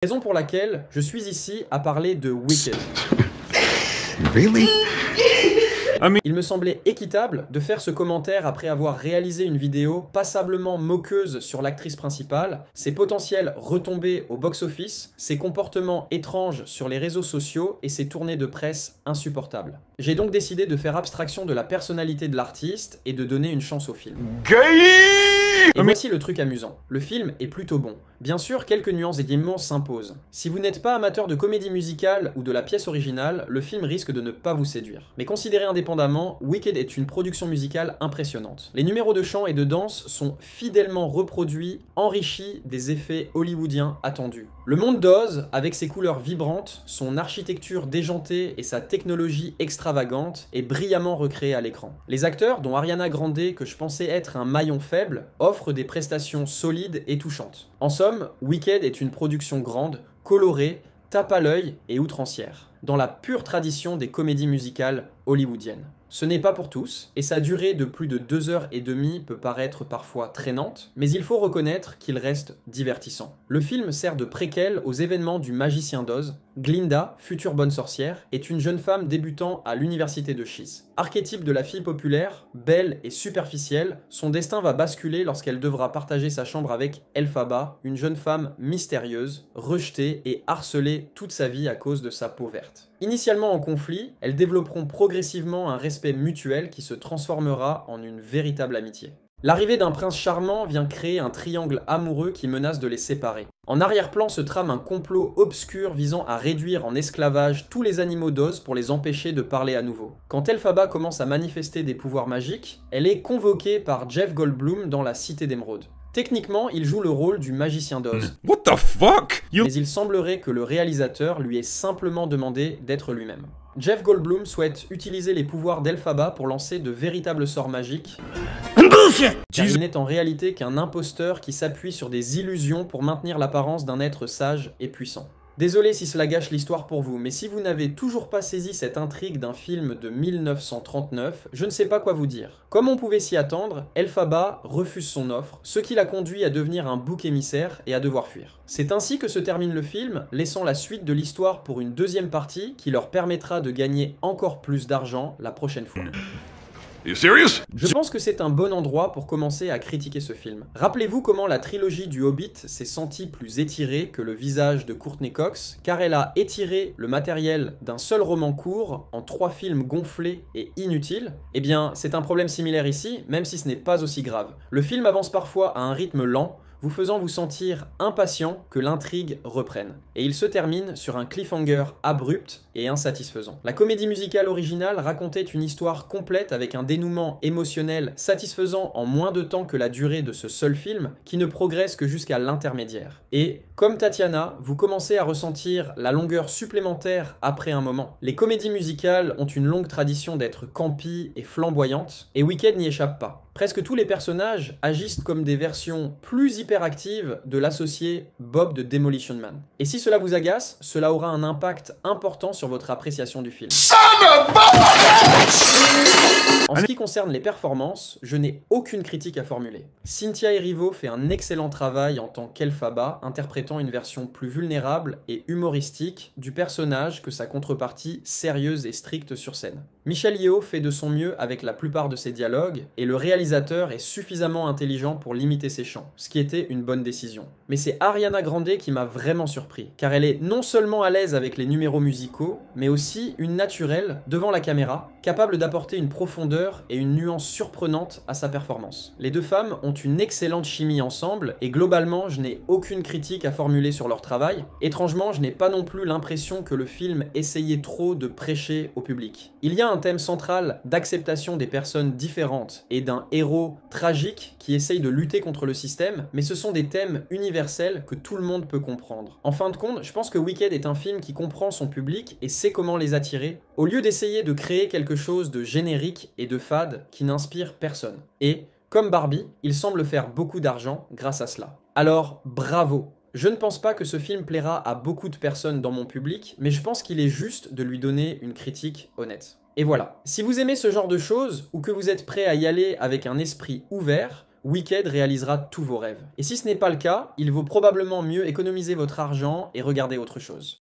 Raison pour laquelle je suis ici à parler de Wicked. Really? Il me semblait équitable de faire ce commentaire après avoir réalisé une vidéo passablement moqueuse sur l'actrice principale, ses potentielles retombées au box-office, ses comportements étranges sur les réseaux sociaux et ses tournées de presse insupportables. J'ai donc décidé de faire abstraction de la personnalité de l'artiste et de donner une chance au film. Et voici le truc amusant. Le film est plutôt bon. Bien sûr, quelques nuances et guillemets s'imposent. Si vous n'êtes pas amateur de comédie musicale ou de la pièce originale, le film risque de ne pas vous séduire. Mais considéré indépendamment, Wicked est une production musicale impressionnante. Les numéros de chant et de danse sont fidèlement reproduits, enrichis des effets hollywoodiens attendus. Le monde d'Oz, avec ses couleurs vibrantes, son architecture déjantée et sa technologie extravagante, est brillamment recréé à l'écran. Les acteurs, dont Ariana Grande, que je pensais être un maillon faible, offrent des prestations solides et touchantes. En somme, Wicked est une production grande, colorée, tape à l'œil et outrancière, dans la pure tradition des comédies musicales hollywoodiennes. Ce n'est pas pour tous, et sa durée de plus de 2h30 peut paraître parfois traînante, mais il faut reconnaître qu'il reste divertissant. Le film sert de préquel aux événements du Magicien d'Oz. Glinda, future bonne sorcière, est une jeune femme débutant à l'université de Chiz. Archétype de la fille populaire, belle et superficielle, son destin va basculer lorsqu'elle devra partager sa chambre avec Elphaba, une jeune femme mystérieuse, rejetée et harcelée toute sa vie à cause de sa peau verte. Initialement en conflit, elles développeront progressivement un respect mutuel qui se transformera en une véritable amitié. L'arrivée d'un prince charmant vient créer un triangle amoureux qui menace de les séparer. En arrière-plan se trame un complot obscur visant à réduire en esclavage tous les animaux d'Oz pour les empêcher de parler à nouveau. Quand Elphaba commence à manifester des pouvoirs magiques, elle est convoquée par Jeff Goldblum dans la Cité d'Émeraude. Techniquement, il joue le rôle du magicien d'Oz. What the fuck? Mais il semblerait que le réalisateur lui ait simplement demandé d'être lui-même. Jeff Goldblum souhaite utiliser les pouvoirs d'Elphaba pour lancer de véritables sorts magiques, car il n'est en réalité qu'un imposteur qui s'appuie sur des illusions pour maintenir l'apparence d'un être sage et puissant. Désolé si cela gâche l'histoire pour vous, mais si vous n'avez toujours pas saisi cette intrigue d'un film de 1939, je ne sais pas quoi vous dire. Comme on pouvait s'y attendre, Elphaba refuse son offre, ce qui l'a conduit à devenir un bouc émissaire et à devoir fuir. C'est ainsi que se termine le film, laissant la suite de l'histoire pour une deuxième partie qui leur permettra de gagner encore plus d'argent la prochaine fois. You serious? Je pense que c'est un bon endroit pour commencer à critiquer ce film. Rappelez-vous comment la trilogie du Hobbit s'est sentie plus étirée que le visage de Courtney Cox, car elle a étiré le matériel d'un seul roman court en 3 films gonflés et inutiles. Eh bien, c'est un problème similaire ici, même si ce n'est pas aussi grave. Le film avance parfois à un rythme lent, vous faisant vous sentir impatient que l'intrigue reprenne. Et il se termine sur un cliffhanger abrupt et insatisfaisant. La comédie musicale originale racontait une histoire complète avec un dénouement émotionnel satisfaisant en moins de temps que la durée de ce seul film, qui ne progresse que jusqu'à l'intermédiaire. Et, comme Tatiana, vous commencez à ressentir la longueur supplémentaire après un moment. Les comédies musicales ont une longue tradition d'être campy et flamboyantes, et Wicked n'y échappe pas. Presque tous les personnages agissent comme des versions plus hyperactives de l'associé Bob de Demolition Man. Et si cela vous agace, cela aura un impact important sur votre appréciation du film. En ce qui concerne les performances, je n'ai aucune critique à formuler. Cynthia Erivo fait un excellent travail en tant qu'Elphaba, interprétant une version plus vulnérable et humoristique du personnage que sa contrepartie sérieuse et stricte sur scène. Michelle Yeoh fait de son mieux avec la plupart de ses dialogues, et le réalisateur est suffisamment intelligent pour limiter ses chants, ce qui était une bonne décision. Mais c'est Ariana Grande qui m'a vraiment surpris, car elle est non seulement à l'aise avec les numéros musicaux, mais aussi une naturelle devant la caméra, capable d'apporter une profondeur et une nuance surprenante à sa performance. Les deux femmes ont une excellente chimie ensemble, et globalement je n'ai aucune critique à formuler sur leur travail. Étrangement, je n'ai pas non plus l'impression que le film essayait trop de prêcher au public. Il y a un thème central d'acceptation des personnes différentes et d'un héros tragique qui essaye de lutter contre le système, mais ce sont des thèmes universels que tout le monde peut comprendre. En fin de compte, je pense que Wicked est un film qui comprend son public et sait comment les attirer, au lieu d'essayer de créer quelque chose de générique et de fade qui n'inspire personne. Et, comme Barbie, il semble faire beaucoup d'argent grâce à cela. Alors, bravo! Je ne pense pas que ce film plaira à beaucoup de personnes dans mon public, mais je pense qu'il est juste de lui donner une critique honnête. Et voilà. Si vous aimez ce genre de choses, ou que vous êtes prêt à y aller avec un esprit ouvert, Wicked réalisera tous vos rêves. Et si ce n'est pas le cas, il vaut probablement mieux économiser votre argent et regarder autre chose.